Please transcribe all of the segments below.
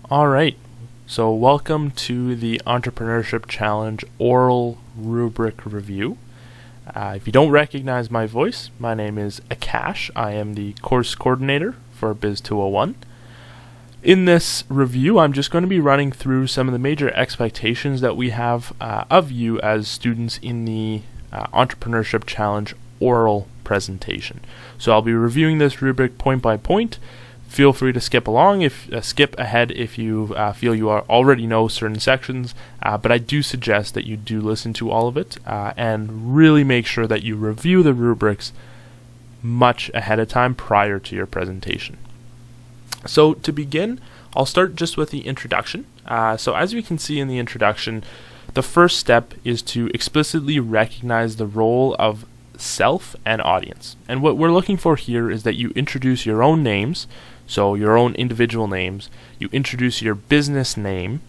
All right, so welcome to the Entrepreneurship Challenge oral rubric review. If you don't recognize my voice, my name is Akash. I am the course coordinator for Biz 201. In this review, I'm just going to be running through some of the major expectations that we have of you as students in the Entrepreneurship Challenge oral presentation. So I'll be reviewing this rubric point by point. Feel free to skip ahead if you feel you already know certain sections, but I do suggest that you do listen to all of it and really make sure that you review the rubrics much ahead of time prior to your presentation. So to begin, I'll start just with the introduction. So as you can see in the introduction, the first step is to explicitly recognize the role of self and audience. And what we're looking for here is that you introduce your own names, so your own individual names. You introduce your business name,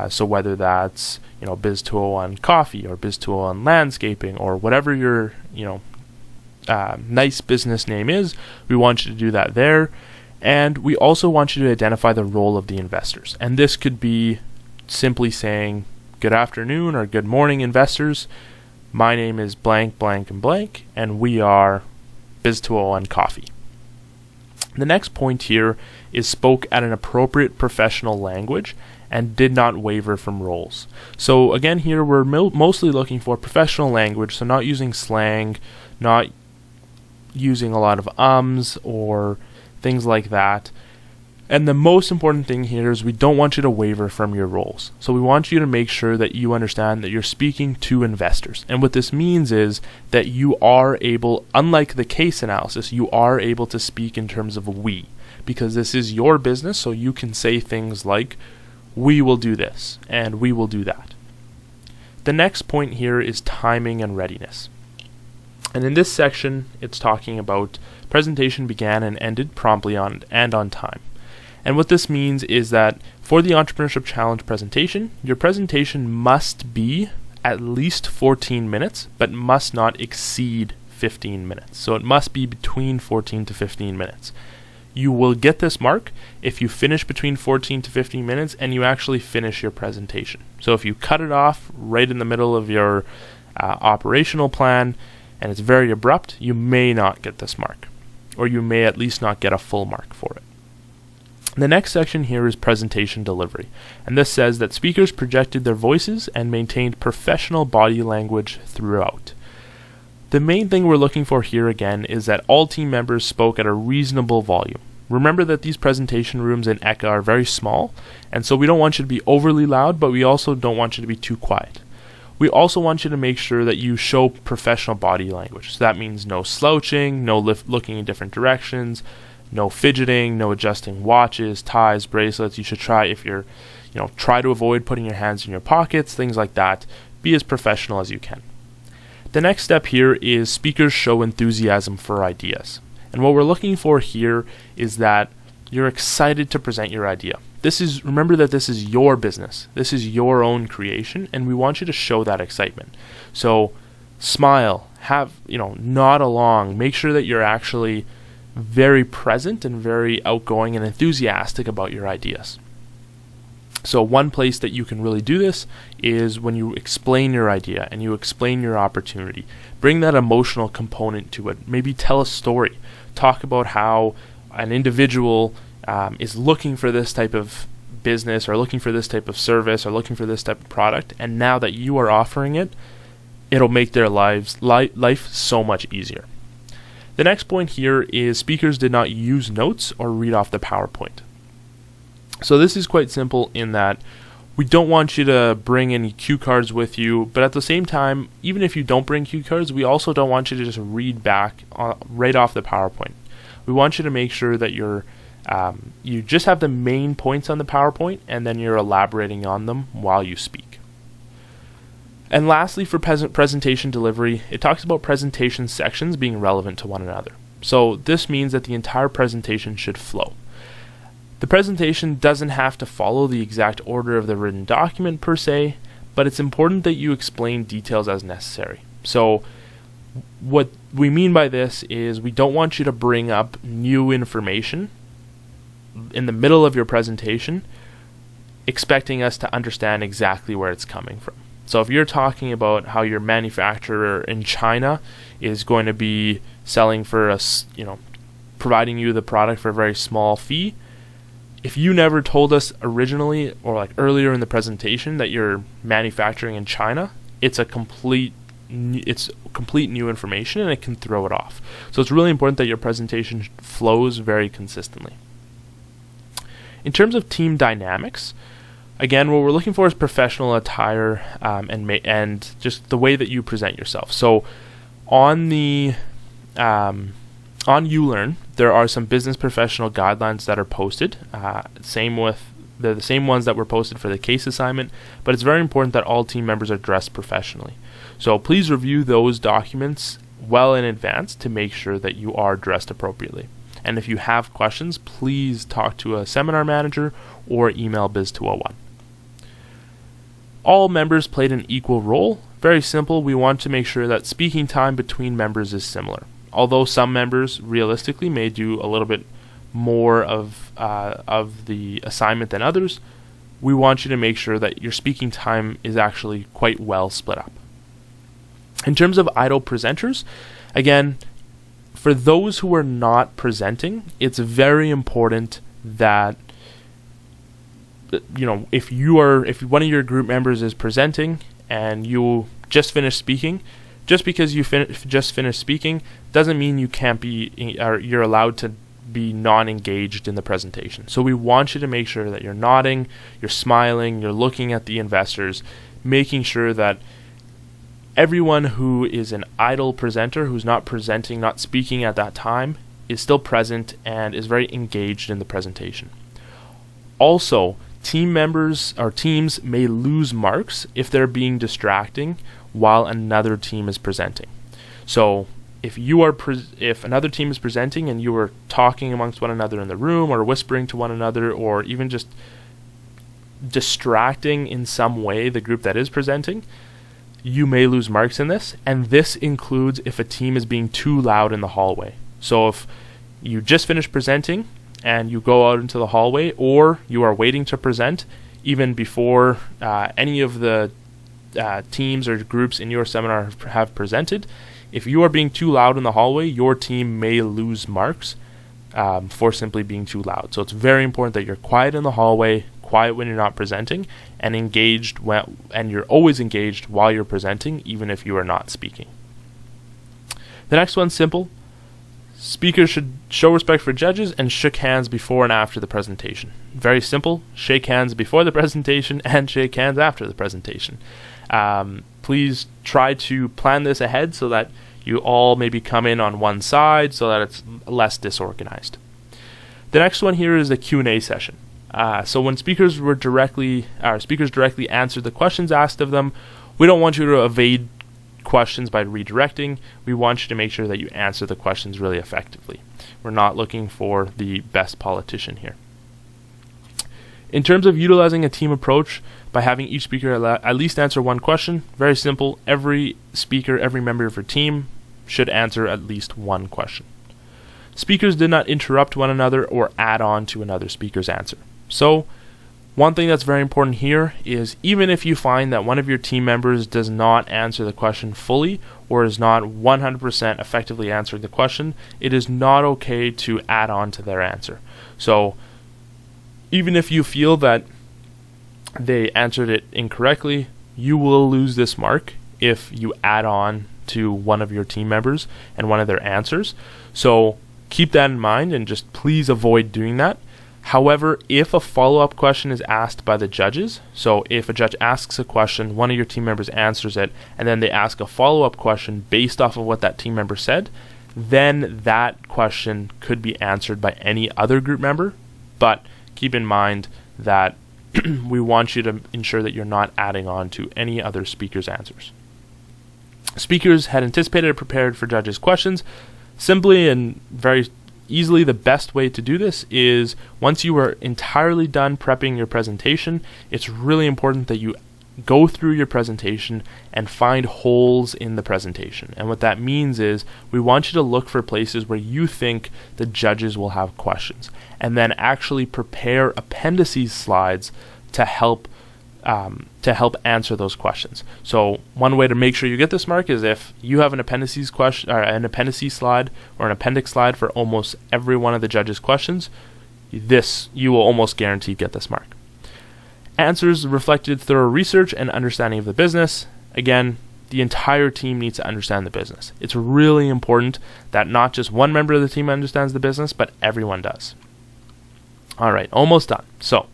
so whether that's Biz 201 Coffee or Biz 201 Landscaping or whatever your nice business name is, we want you to do that there. And we also want you to identify the role of the investors. And this could be simply saying, good afternoon or good morning, investors. My name is blank, blank, and blank, and we are Biz 201 Coffee. The next point here is spoke at an appropriate professional language and did not waver from roles. So again, here we're mostly looking for professional language, so not using slang, not using a lot of ums or things like that. And the most important thing here is we don't want you to waver from your roles. So we want you to make sure that you understand that you're speaking to investors. And what this means is that you are able, unlike the case analysis, you are able to speak in terms of we, because this is your business, so you can say things like, we will do this, and we will do that. The next point here is timing and readiness. And in this section, it's talking about presentation began and ended promptly on time. And what this means is that for the Entrepreneurship Challenge presentation, your presentation must be at least 14 minutes, but must not exceed 15 minutes. So it must be between 14 to 15 minutes. You will get this mark if you finish between 14 to 15 minutes and you actually finish your presentation. So if you cut it off right in the middle of your operational plan and it's very abrupt, you may not get this mark, or you may at least not get a full mark for it. The next section here is presentation delivery, and this says that speakers projected their voices and maintained professional body language throughout. The main thing we're looking for here again is that all team members spoke at a reasonable volume. Remember that these presentation rooms in ECA are very small, and so we don't want you to be overly loud, but we also don't want you to be too quiet. We also want you to make sure that you show professional body language. So that means no slouching, no looking in different directions, no fidgeting, no adjusting watches, ties, bracelets. You should try, if you're, try to avoid putting your hands in your pockets, things like that. Be as professional as you can. The next step here is speakers show enthusiasm for ideas. And what we're looking for here is that you're excited to present your idea. Remember that this is your business. This is your own creation, and we want you to show that excitement. So smile, nod along, make sure that you're actually very present and very outgoing and enthusiastic about your ideas. So one place that you can really do this is when you explain your idea and you explain your opportunity. Bring that emotional component to it. Maybe tell a story. Talk about how an individual is looking for this type of business or looking for this type of service or looking for this type of product, and now that you are offering it, it'll make their life so much easier. The next point here is speakers did not use notes or read off the PowerPoint. So this is quite simple in that we don't want you to bring any cue cards with you, but at the same time, even if you don't bring cue cards, we also don't want you to just read back right off the PowerPoint. We want you to make sure that you just have the main points on the PowerPoint and then you're elaborating on them while you speak. And lastly, for presentation delivery, it talks about presentation sections being relevant to one another. So this means that the entire presentation should flow. The presentation doesn't have to follow the exact order of the written document per se, but it's important that you explain details as necessary. So what we mean by this is we don't want you to bring up new information in the middle of your presentation expecting us to understand exactly where it's coming from. So if you're talking about how your manufacturer in China is going to be selling for providing you the product for a very small fee, if you never told us originally or like earlier in the presentation that you're manufacturing in China, it's complete new information and it can throw it off. So it's really important that your presentation flows very consistently. In terms of team dynamics, again, what we're looking for is professional attire and just the way that you present yourself. So on ULearn, there are some business professional guidelines that are posted. They're the same ones that were posted for the case assignment, but it's very important that all team members are dressed professionally. So please review those documents well in advance to make sure that you are dressed appropriately. And if you have questions, please talk to a seminar manager or email Biz201. All members played an equal role. Very simple, we want to make sure that speaking time between members is similar. Although some members realistically may do a little bit more of the assignment than others, we want you to make sure that your speaking time is actually quite well split up. In terms of idle presenters, again, for those who are not presenting, it's very important that if one of your group members is presenting and you just finished speaking, just because you just finished speaking doesn't mean you can't be or you're allowed to be non-engaged in the presentation. So we want you to make sure that you're nodding, you're smiling, you're looking at the investors, making sure that everyone who is an idle presenter, who's not presenting, not speaking at that time, is still present and is very engaged in the presentation. Also, team members or teams may lose marks if they're being distracting while another team is presenting. So if another team is presenting and you are talking amongst one another in the room or whispering to one another or even just distracting in some way the group that is presenting, you may lose marks in this, and this includes if a team is being too loud in the hallway. So if you just finished presenting and you go out into the hallway, or you are waiting to present even before any of the teams or groups in your seminar have presented, if you are being too loud in the hallway, your team may lose marks for simply being too loud. So it's very important that you're quiet in the hallway, quiet when you're not presenting, and engaged and you're always engaged while you're presenting, even if you are not speaking. The next one's simple. Speakers should show respect for judges and shook hands before and after the presentation. Very simple. Shake hands before the presentation and shake hands after the presentation. Please try to plan this ahead so that you all maybe come in on one side so that it's less disorganized. The next one here is the Q&A session. So when speakers directly answered the questions asked of them, we don't want you to evade questions by redirecting. We want you to make sure that you answer the questions really effectively. We're not looking for the best politician here. In terms of utilizing a team approach by having each speaker at least answer one question, very simple. Every speaker, every member of your team should answer at least one question. Speakers did not interrupt one another or add on to another speaker's answer. So one thing that's very important here is even if you find that one of your team members does not answer the question fully or is not 100% effectively answering the question, it is not okay to add on to their answer. So even if you feel that they answered it incorrectly, you will lose this mark if you add on to one of your team members and one of their answers. So keep that in mind and just please avoid doing that. However, if a follow-up question is asked by the judges, so if a judge asks a question, one of your team members answers it, and then they ask a follow-up question based off of what that team member said, then that question could be answered by any other group member. But keep in mind that we want you to ensure that you're not adding on to any other speaker's answers. Speakers had anticipated and prepared for judges' questions. Simply and very easily, the best way to do this is once you are entirely done prepping your presentation, it's really important that you go through your presentation and find holes in the presentation. And what that means is we want you to look for places where you think the judges will have questions, and then actually prepare appendices slides to help answer those questions. So one way to make sure you get this mark is if you have an appendices question or an appendices slide or an appendix slide for almost every one of the judges' questions, you will almost guaranteed get this mark. Answers reflected thorough research and understanding of the business. Again, the entire team needs to understand the business. It's really important that not just one member of the team understands the business, but everyone does. All right, almost done. So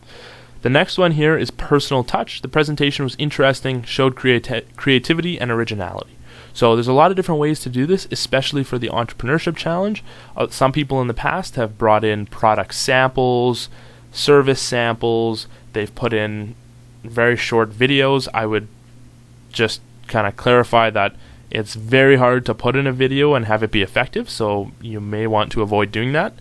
the next one here is personal touch. The presentation was interesting, showed creativity and originality. So there's a lot of different ways to do this, especially for the Entrepreneurship Challenge. Some people in the past have brought in product samples, service samples. They've put in very short videos. I would just kind of clarify that it's very hard to put in a video and have it be effective, so you may want to avoid doing that.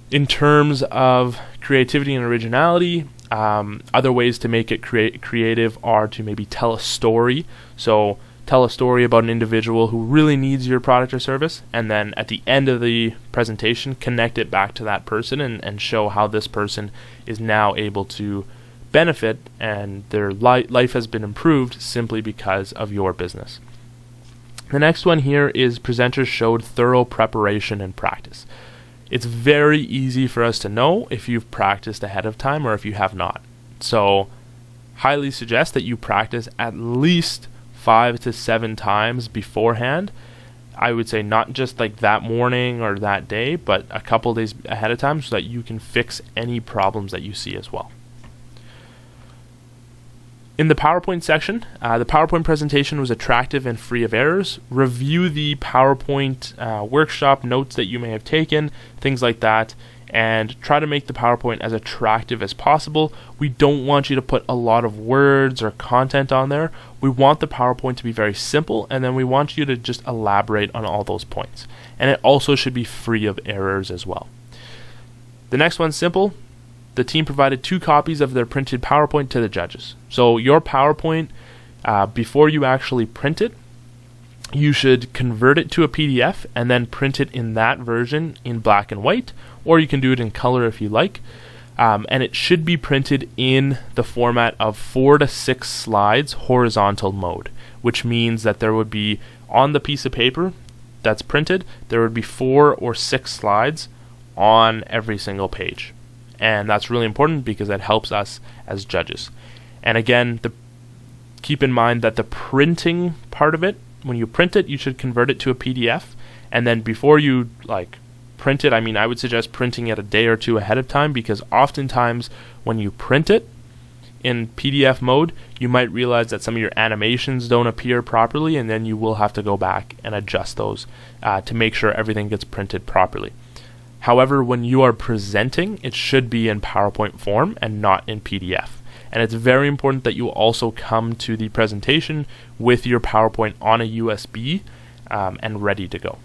In terms of creativity and originality, other ways to make it creative are to maybe tell a story. So tell a story about an individual who really needs your product or service, and then at the end of the presentation, connect it back to that person and show how this person is now able to benefit and their life has been improved simply because of your business. The next one here is presenters showed thorough preparation and practice. It's very easy for us to know if you've practiced ahead of time or if you have not. So highly suggest that you practice at least 5 to 7 times beforehand. I would say not just like that morning or that day, but a couple days ahead of time so that you can fix any problems that you see as well. In the PowerPoint section, the PowerPoint presentation was attractive and free of errors. Review the PowerPoint workshop notes that you may have taken, things like that, and try to make the PowerPoint as attractive as possible. We don't want you to put a lot of words or content on there. We want the PowerPoint to be very simple, and then we want you to just elaborate on all those points. And it also should be free of errors as well. The next one's simple. The team provided 2 copies of their printed PowerPoint to the judges. So your PowerPoint, before you actually print it, you should convert it to a PDF and then print it in that version in black and white, or you can do it in color if you like. And it should be printed in the format of 4 to 6 slides horizontal mode, which means that there would be on the piece of paper that's printed, there would be 4 or 6 slides on every single page. And that's really important because that helps us as judges. And again, keep in mind that the printing part of it, when you print it, you should convert it to a PDF. And then before you print it, I would suggest printing it a day or 2 ahead of time, because oftentimes when you print it in PDF mode, you might realize that some of your animations don't appear properly, and then you will have to go back and adjust those to make sure everything gets printed properly. However, when you are presenting, it should be in PowerPoint form and not in PDF. And it's very important that you also come to the presentation with your PowerPoint on a USB and ready to go.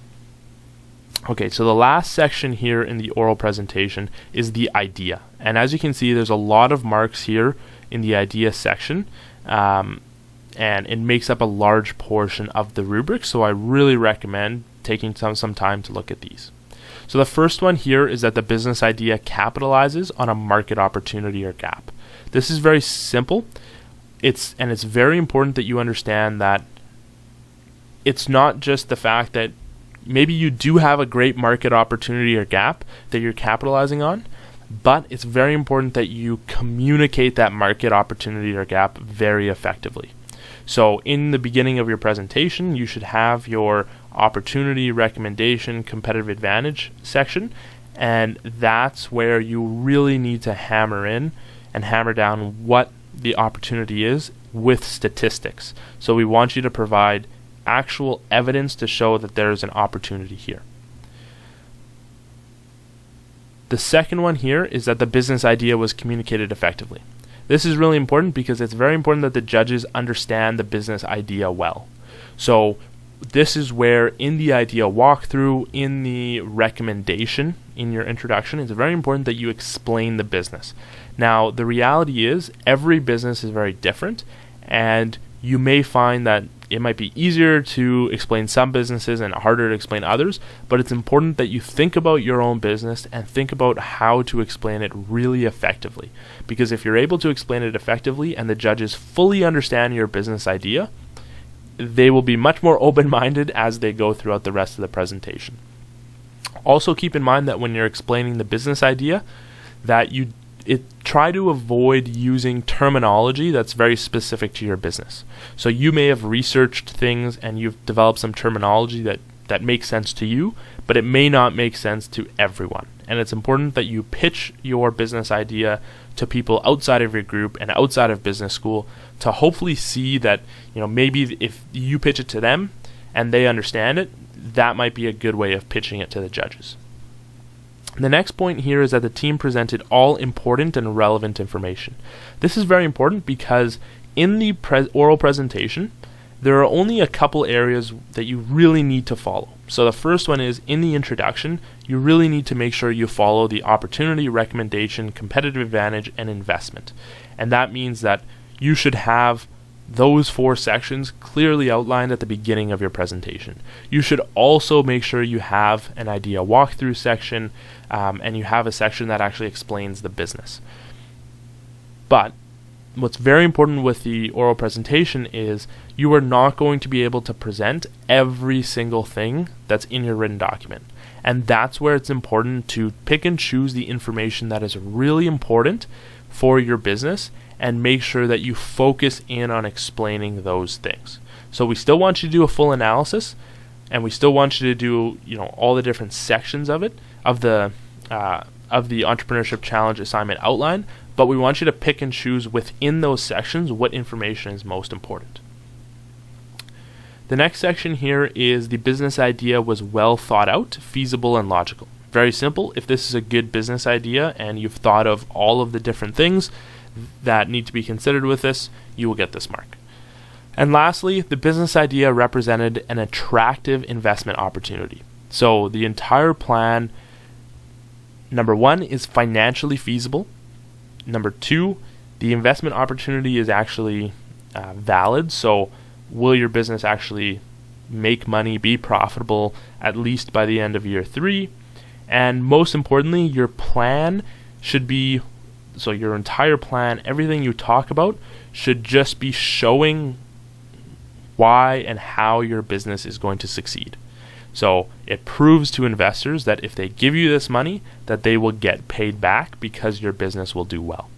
Okay, so the last section here in the oral presentation is the idea. And as you can see, there's a lot of marks here in the idea section. And it makes up a large portion of the rubric, so I really recommend taking some time to look at these. So the first one here is that the business idea capitalizes on a market opportunity or gap. This is very simple. It's very important that you understand that it's not just the fact that maybe you do have a great market opportunity or gap that you're capitalizing on, but it's very important that you communicate that market opportunity or gap very effectively. So in the beginning of your presentation, you should have your opportunity, recommendation, competitive advantage section, and that's where you really need to hammer in and hammer down what the opportunity is with statistics. So we want you to provide actual evidence to show that there's an opportunity here. The second one here is that the business idea was communicated effectively. This is really important because it's very important that the judges understand the business idea well. So this is where in the idea walkthrough, in the recommendation, in your introduction, it's very important that you explain the business. Now, the reality is every business is very different, and you may find that it might be easier to explain some businesses and harder to explain others, but it's important that you think about your own business and think about how to explain it really effectively. Because if you're able to explain it effectively and the judges fully understand your business idea, they will be much more open-minded as they go throughout the rest of the presentation. Also keep in mind that when you're explaining the business idea, that try to avoid using terminology that's very specific to your business. So you may have researched things and you've developed some terminology that makes sense to you, but it may not make sense to everyone. And it's important that you pitch your business idea to people outside of your group and outside of business school to hopefully see that, maybe if you pitch it to them and they understand it, that might be a good way of pitching it to the judges. The next point here is that the team presented all important and relevant information. This is very important because in the oral presentation, there are only a couple areas that you really need to follow. So the first one is in the introduction, you really need to make sure you follow the opportunity, recommendation, competitive advantage, and investment. And that means that you should have those 4 sections clearly outlined at the beginning of your presentation. You should also make sure you have an idea walkthrough section and you have a section that actually explains the business. But what's very important with the oral presentation is you are not going to be able to present every single thing that's in your written document. And that's where it's important to pick and choose the information that is really important for your business and make sure that you focus in on explaining those things. So we still want you to do a full analysis, and we still want you to do, all the different sections of it, of the Entrepreneurship Challenge assignment outline, but we want you to pick and choose within those sections what information is most important. The next section here is the business idea was well thought out, feasible, and logical. Very simple. If this is a good business idea and you've thought of all of the different things that need to be considered with this, you will get this mark. And lastly, the business idea represented an attractive investment opportunity. So the entire plan, number 1, is financially feasible. Number 2, the investment opportunity is actually valid. So will your business actually make money, be profitable, at least by the end of year 3? And most importantly, your plan should be, so your entire plan, everything you talk about, should just be showing why and how your business is going to succeed. So it proves to investors that if they give you this money, that they will get paid back because your business will do well.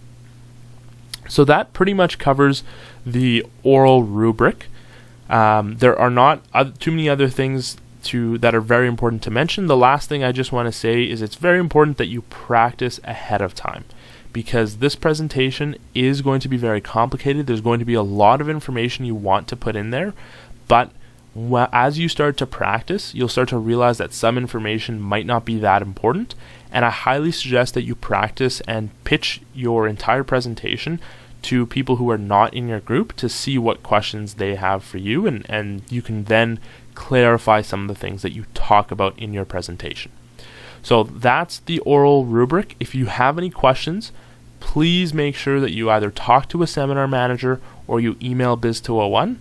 So that pretty much covers the oral rubric. There are not too many other things that are very important to mention. The last thing I just want to say is it's very important that you practice ahead of time, because this presentation is going to be very complicated. There's going to be a lot of information you want to put in there, but as you start to practice, you'll start to realize that some information might not be that important, and I highly suggest that you practice and pitch your entire presentation to people who are not in your group to see what questions they have for you, and you can then clarify some of the things that you talk about in your presentation. So that's the oral rubric. If you have any questions, please make sure that you either talk to a seminar manager or you email biz201.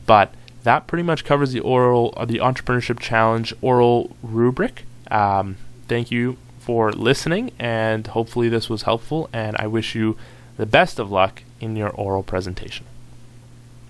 But that pretty much covers the Entrepreneurship Challenge oral rubric. Thank you for listening, and hopefully this was helpful, and I wish you the best of luck in your oral presentation.